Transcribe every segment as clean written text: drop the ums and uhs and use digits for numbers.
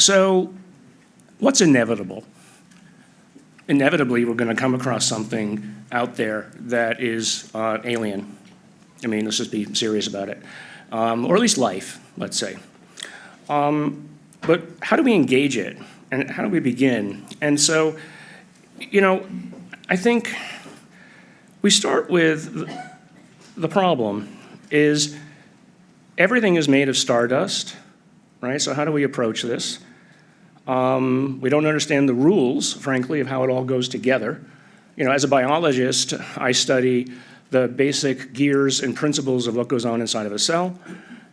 So what's inevitable? Inevitably, we're going to come across something out there that is alien. I mean, let's just be serious about it. Or at least life, let's say. But how do we engage it? And how do we begin? And so, you know, I think we start with the problem is everything is made of stardust, right? So how do we approach this? We don't understand the rules, frankly, of how it all goes together. You know, as a biologist, I study the basic gears and principles of what goes on inside of a cell,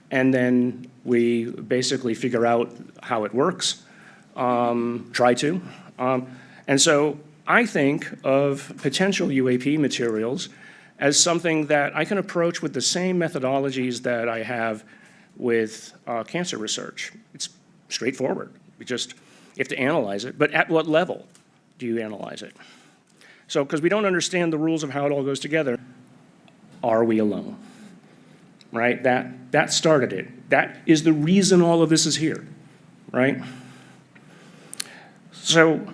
and then we basically figure out how it works, try to. And so I think of potential UAP materials as something that I can approach with the same methodologies that I have with cancer research. It's straightforward. You have to analyze it, but at what level do you analyze it? So, because we don't understand the rules of how it all goes together, are we alone? Right? That started it. That is the reason all of this is here, right? So,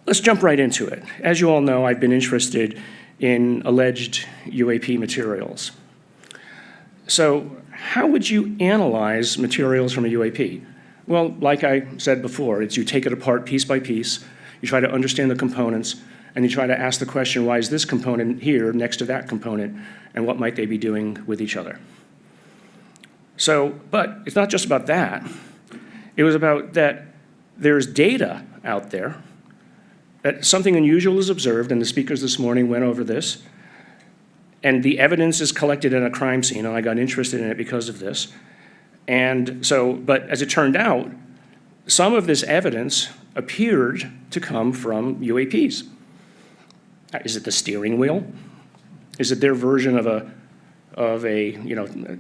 let's jump right into it. As you all know, I've been interested in alleged UAP materials. So, how would you analyze materials from a UAP? Well, like I said before, it's you take it apart piece by piece, you try to understand the components, and you try to ask the question, why is this component here next to that component, and what might they be doing with each other? So, but it's not just about that. It was about that there's data out there, that something unusual is observed, and the speakers this morning went over this, and the evidence is collected in a crime scene, and I got interested in it because of this. And so, but as it turned out, some of this evidence appeared to come from UAPs. Is it the steering wheel? Is it their version of a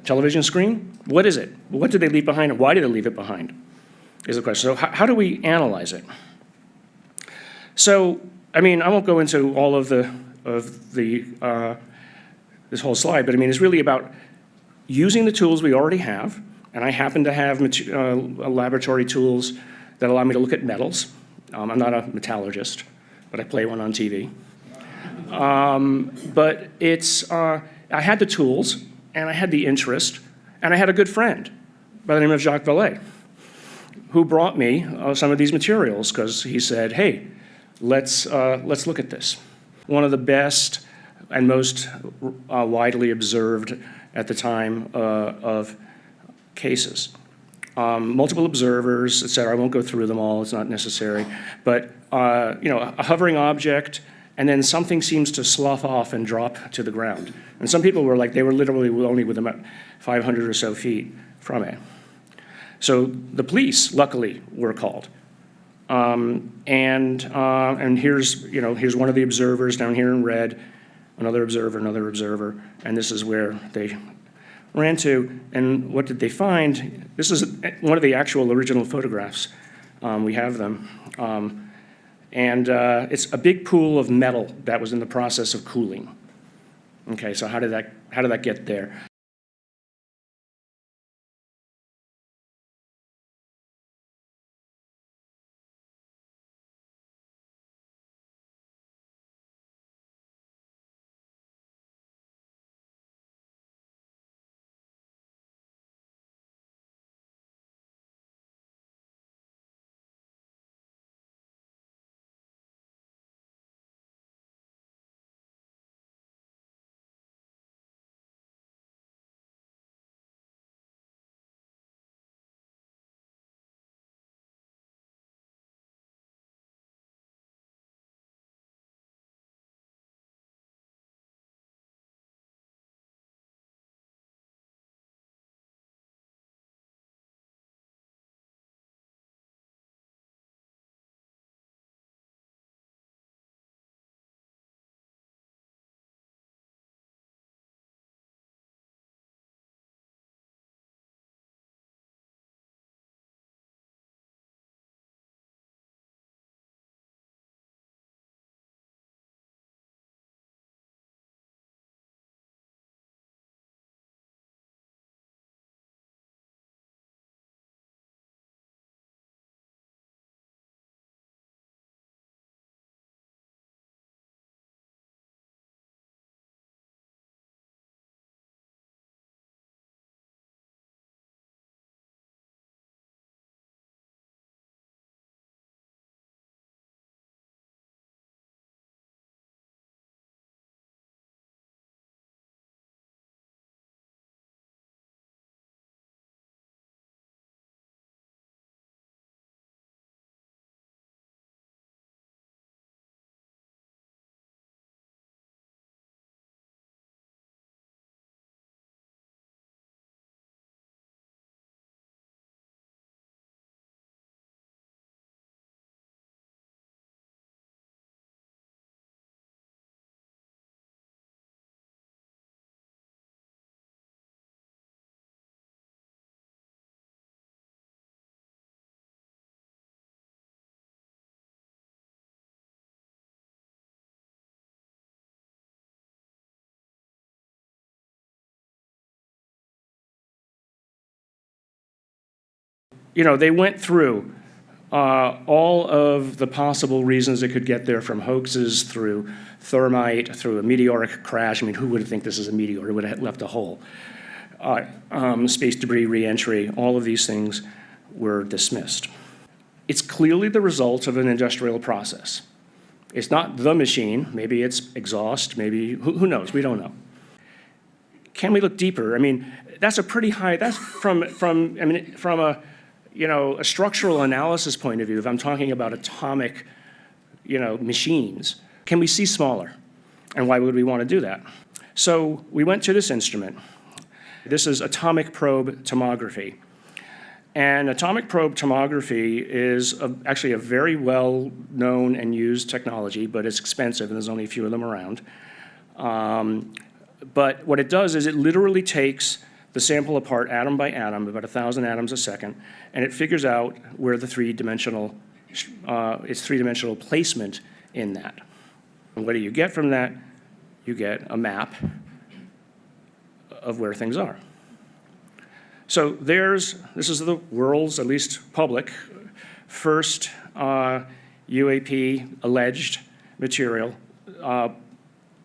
television screen? What is it? What did they leave behind, and why did they leave it behind? Is the question. So how do we analyze it? So, I mean, I won't go into all of this whole slide, but I mean, it's really about using the tools we already have. And I happen to have laboratory tools that allow me to look at metals. I'm not a metallurgist, but I play one on TV. But I had the tools, and I had the interest, and I had a good friend by the name of Jacques Vallée, who brought me some of these materials because he said, hey, let's look at this. One of the best and most widely observed at the time of cases. Multiple observers, et cetera. I won't go through them all, it's not necessary. But a hovering object, and then something seems to slough off and drop to the ground. And some people were like, they were literally only within about 500 or so feet from it. So the police, luckily, were called. And here's one of the observers down here in red, another observer, and this is where they ran to, and what did they find? This is one of the actual original photographs. We have them. It's a big pool of metal that was in the process of cooling. Okay, so how did that get there? you know, they went through all of the possible reasons it could get there, from hoaxes through thermite, through a meteoric crash. I mean, who would think this is a meteor? It would have left a hole. Space debris re-entry, all of these things were dismissed. It's clearly the result of an industrial process. It's not the machine. Maybe it's exhaust, maybe, who knows? We don't know. Can we look deeper? I mean, that's a pretty high, that's from a, you know, a structural analysis point of view, if I'm talking about atomic, you know, machines, can we see smaller? And why would we want to do that? So we went to this instrument. This is atomic probe tomography. And atomic probe tomography is actually a very well-known and used technology, but it's expensive, and there's only a few of them around. But what it does is it literally takes the sample apart atom by atom, about 1,000 atoms a second, and it figures out where the three-dimensional, its three-dimensional placement in that. And what do you get from that? You get a map of where things are. So this is the world's, at least public, first UAP alleged material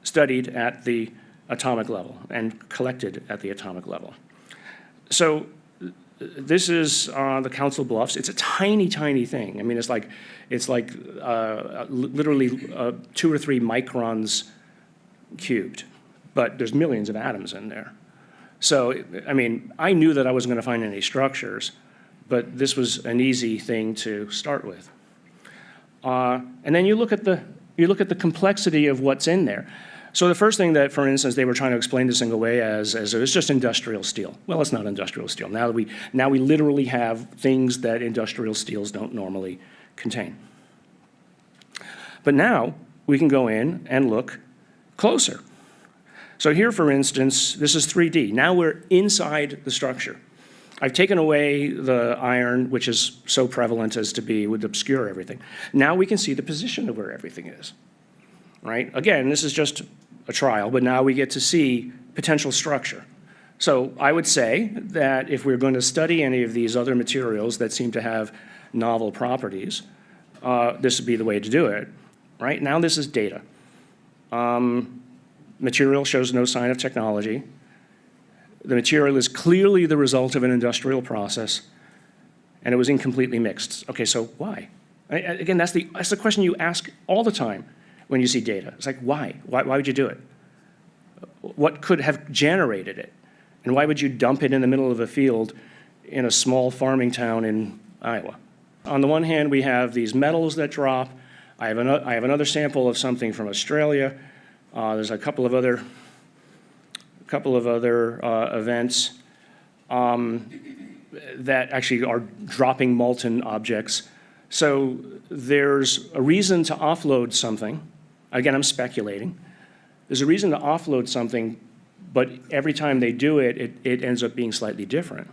studied at the atomic level and collected at the atomic level. So this is the Council Bluffs. It's a tiny, tiny thing. I mean, it's like literally 2 or 3 microns cubed, but there's millions of atoms in there. So, I mean, I knew that I wasn't going to find any structures, but this was an easy thing to start with. And then you look at the complexity of what's in there. So the first thing that, for instance, they were trying to explain this thing away as it's just industrial steel. Well, it's not industrial steel. Now we literally have things that industrial steels don't normally contain. But now we can go in and look closer. So here, for instance, this is 3D. Now we're inside the structure. I've taken away the iron, which is so prevalent as to be, would obscure everything. Now we can see the position of where everything is, right? Again, this is just a trial, but now we get to see potential structure. So I would say that if we're going to study any of these other materials that seem to have novel properties, this would be the way to do it, right? Now this is data. Material shows no sign of technology. The material is clearly the result of an industrial process, and it was incompletely mixed. Okay, so why? Again, that's the question you ask all the time when you see data. It's like, why? Why would you do it? What could have generated it? And why would you dump it in the middle of a field in a small farming town in Iowa? On the one hand, we have these metals that drop. I have another sample of something from Australia. There's a couple of other events that actually are dropping molten objects. So there's a reason to offload something. Again, I'm speculating. There's a reason to offload something, but every time they do it, it ends up being slightly different.